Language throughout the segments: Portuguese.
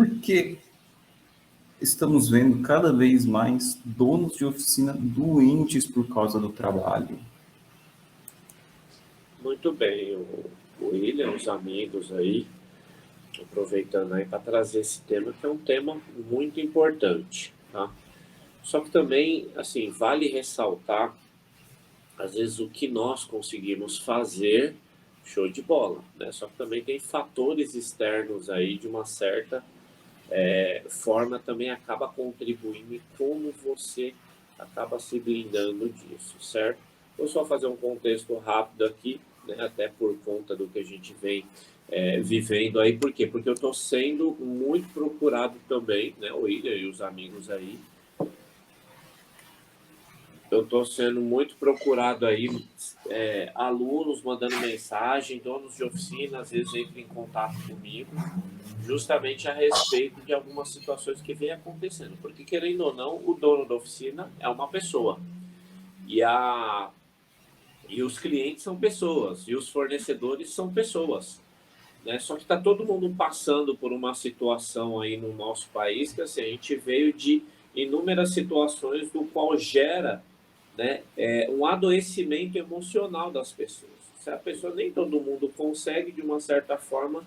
Porque estamos vendo cada vez mais donos de oficina doentes por causa do trabalho. Muito bem, o William, os amigos aí, aproveitando aí para trazer esse tema, que é um tema muito importante, tá? Só que também, assim, vale ressaltar, às vezes, o que nós conseguimos fazer, show de bola, né? Só que também tem fatores externos aí de uma certa forma também acaba contribuindo e como você acaba se blindando disso, certo? Vou só fazer um contexto rápido aqui, né, até por conta do que a gente vem vivendo aí. Por quê? Porque eu estou sendo muito procurado também, né, o William e os amigos aí. Eu estou sendo muito procurado aí, alunos mandando mensagem, donos de oficina, às vezes entram em contato comigo, justamente a respeito de algumas situações que vem acontecendo. Porque, querendo ou não, o dono da oficina é uma pessoa. E os clientes são pessoas. E os fornecedores são pessoas. Né? Só que está todo mundo passando por uma situação aí no nosso país que assim, a gente veio de inúmeras situações do qual gera, né, um adoecimento emocional das pessoas. Se a pessoa, nem todo mundo consegue, de uma certa forma,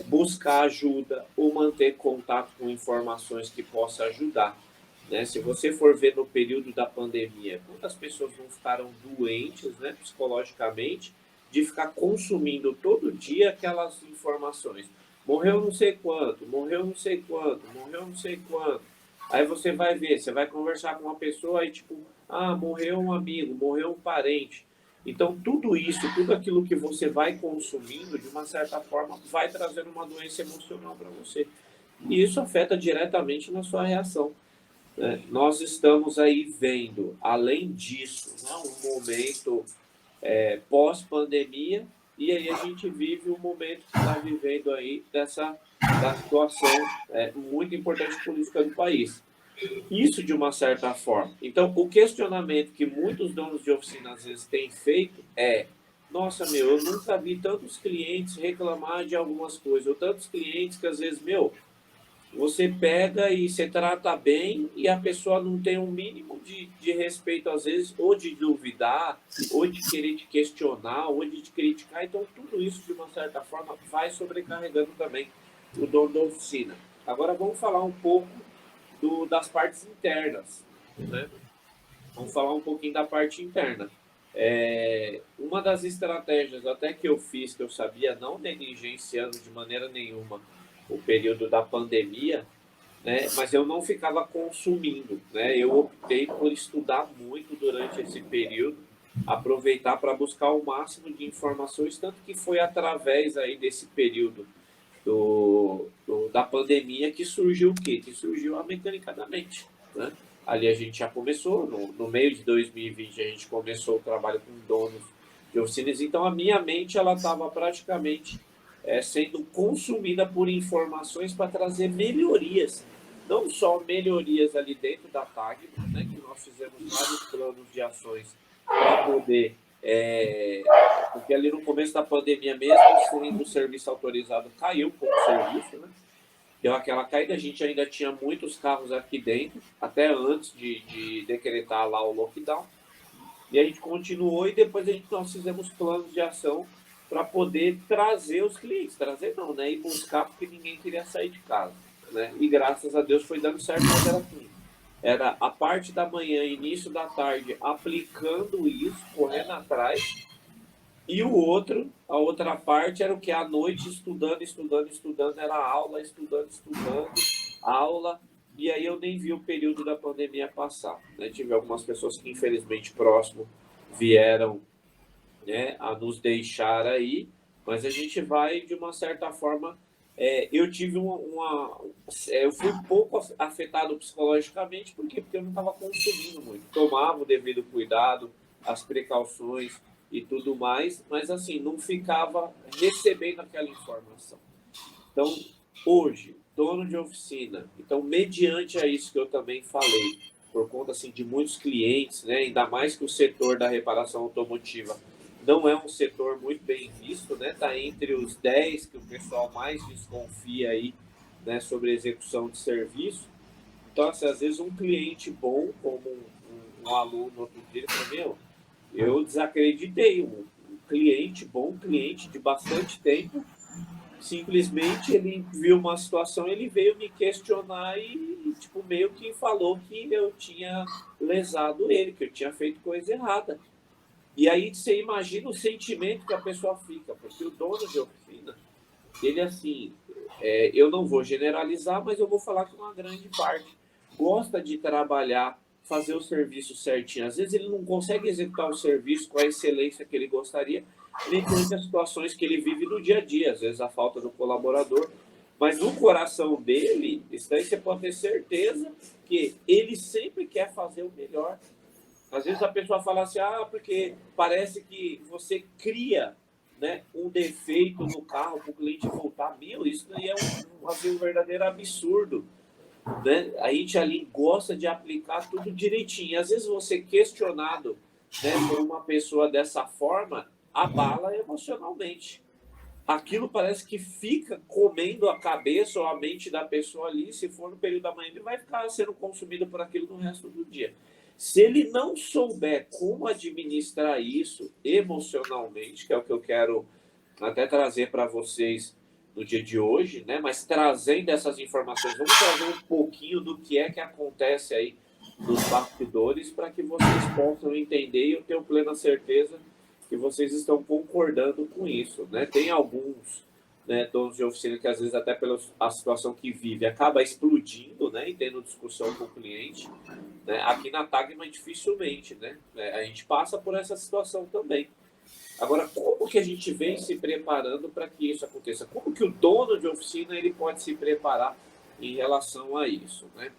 buscar ajuda ou manter contato com informações que possa ajudar. Né? Se você for ver no período da pandemia, quantas pessoas não ficaram doentes, né, psicologicamente, de ficar consumindo todo dia aquelas informações. Morreu não sei quanto, morreu não sei quanto, morreu não sei quanto. Aí você vai ver, você vai conversar com uma pessoa e tipo, morreu um amigo, morreu um parente. Então, tudo isso, tudo aquilo que você vai consumindo, de uma certa forma, vai trazendo uma doença emocional para você. E isso afeta diretamente na sua reação. Né? Nós estamos aí vendo, além disso, né, um momento pós-pandemia, e aí a gente vive um momento que está vivendo aí da situação muito importante política do país. Isso de uma certa forma. Então, o questionamento que muitos donos de oficina às vezes têm feito é: nossa, meu, eu nunca vi tantos clientes reclamar de algumas coisas, ou tantos clientes que às vezes, meu, você pega e você trata bem e a pessoa não tem um mínimo de respeito, às vezes, ou de duvidar, ou de querer te questionar, ou de te criticar. Então, tudo isso, de uma certa forma, vai sobrecarregando também o dono da oficina. Agora, vamos falar um pouco das partes internas, né? Vamos falar um pouquinho da parte interna. Uma das estratégias até que eu fiz, que eu sabia, não negligenciando de maneira nenhuma o período da pandemia, né? Mas eu não ficava consumindo, né? Eu optei por estudar muito durante esse período, aproveitar para buscar o máximo de informações, tanto que foi através aí desse período da pandemia que surgiu o quê? Que surgiu a Mecânica da Mente, né? Ali a gente já começou, no meio de 2020 a gente começou o trabalho com donos de oficinas, então a minha mente ela estava praticamente sendo consumida por informações para trazer melhorias, não só melhorias ali dentro da TAG, né, que nós fizemos vários planos de ações para poder porque ali no começo da pandemia mesmo, o serviço autorizado caiu um pouco o serviço, né? Deu aquela caída, a gente ainda tinha muitos carros aqui dentro, até antes de decretar lá o lockdown. E a gente continuou e depois nós fizemos planos de ação para poder trazer os clientes. Trazer não, né? Ir buscar porque ninguém queria sair de casa. Né? E graças a Deus foi dando certo, mas era assim. Era a parte da manhã, início da tarde, aplicando isso, correndo atrás, e a outra parte era o que? À noite, estudando, estudando, estudando, era aula, estudando, estudando, aula, e aí eu nem vi o período da pandemia passar. Né? Tive algumas pessoas que, infelizmente, próximo vieram, né, a nos deixar aí, mas a gente vai, de uma certa forma, eu tive eu fui um pouco afetado psicologicamente, por quê? Porque eu não estava consumindo muito, tomava o devido cuidado, as precauções e tudo mais, mas assim, não ficava recebendo aquela informação. Então, hoje, dono de oficina, então, mediante a isso que eu também falei, por conta assim, de muitos clientes, né, ainda mais que o setor da reparação automotiva não é um setor muito bem visto, né, está entre os 10 que o pessoal mais desconfia aí né, sobre execução de serviço. Então, assim, às vezes um cliente bom, como um aluno outro dia, ele falou, meu, eu desacreditei, um cliente bom, um cliente de bastante tempo, simplesmente ele viu uma situação, ele veio me questionar e tipo, meio que falou que eu tinha lesado ele, que eu tinha feito coisa errada. E aí você imagina o sentimento que a pessoa fica, porque o dono de oficina, ele assim, eu não vou generalizar, mas eu vou falar que uma grande parte gosta de trabalhar, fazer o serviço certinho. Às vezes ele não consegue executar o serviço com a excelência que ele gostaria, mediante as situações que ele vive no dia a dia, às vezes a falta do colaborador. Mas no coração dele, isso daí você pode ter certeza que ele sempre quer fazer o melhor. Às vezes a pessoa fala assim, porque parece que você cria, né, um defeito no carro para o cliente voltar. Meu, isso daí é um verdadeiro absurdo. Né? A gente ali gosta de aplicar tudo direitinho. E às vezes você questionado, né, por uma pessoa dessa forma, abala emocionalmente. Aquilo parece que fica comendo a cabeça ou a mente da pessoa ali. Se for no período da manhã, ele vai ficar sendo consumido por aquilo no resto do dia. Se ele não souber como administrar isso emocionalmente, que é o que eu quero até trazer para vocês no dia de hoje, né? Mas trazendo essas informações, vamos trazer um pouquinho do que é que acontece aí nos bastidores para que vocês possam entender e eu tenho plena certeza que vocês estão concordando com isso, né? Tem alguns, né, donos de oficina que às vezes até pela a situação que vive acaba explodindo, né, e tendo discussão com o cliente, né? Aqui na Tagma dificilmente, né? A gente passa por essa situação também. Agora, como que a gente vem se preparando para que isso aconteça? Como que o dono de oficina ele pode se preparar em relação a isso, né?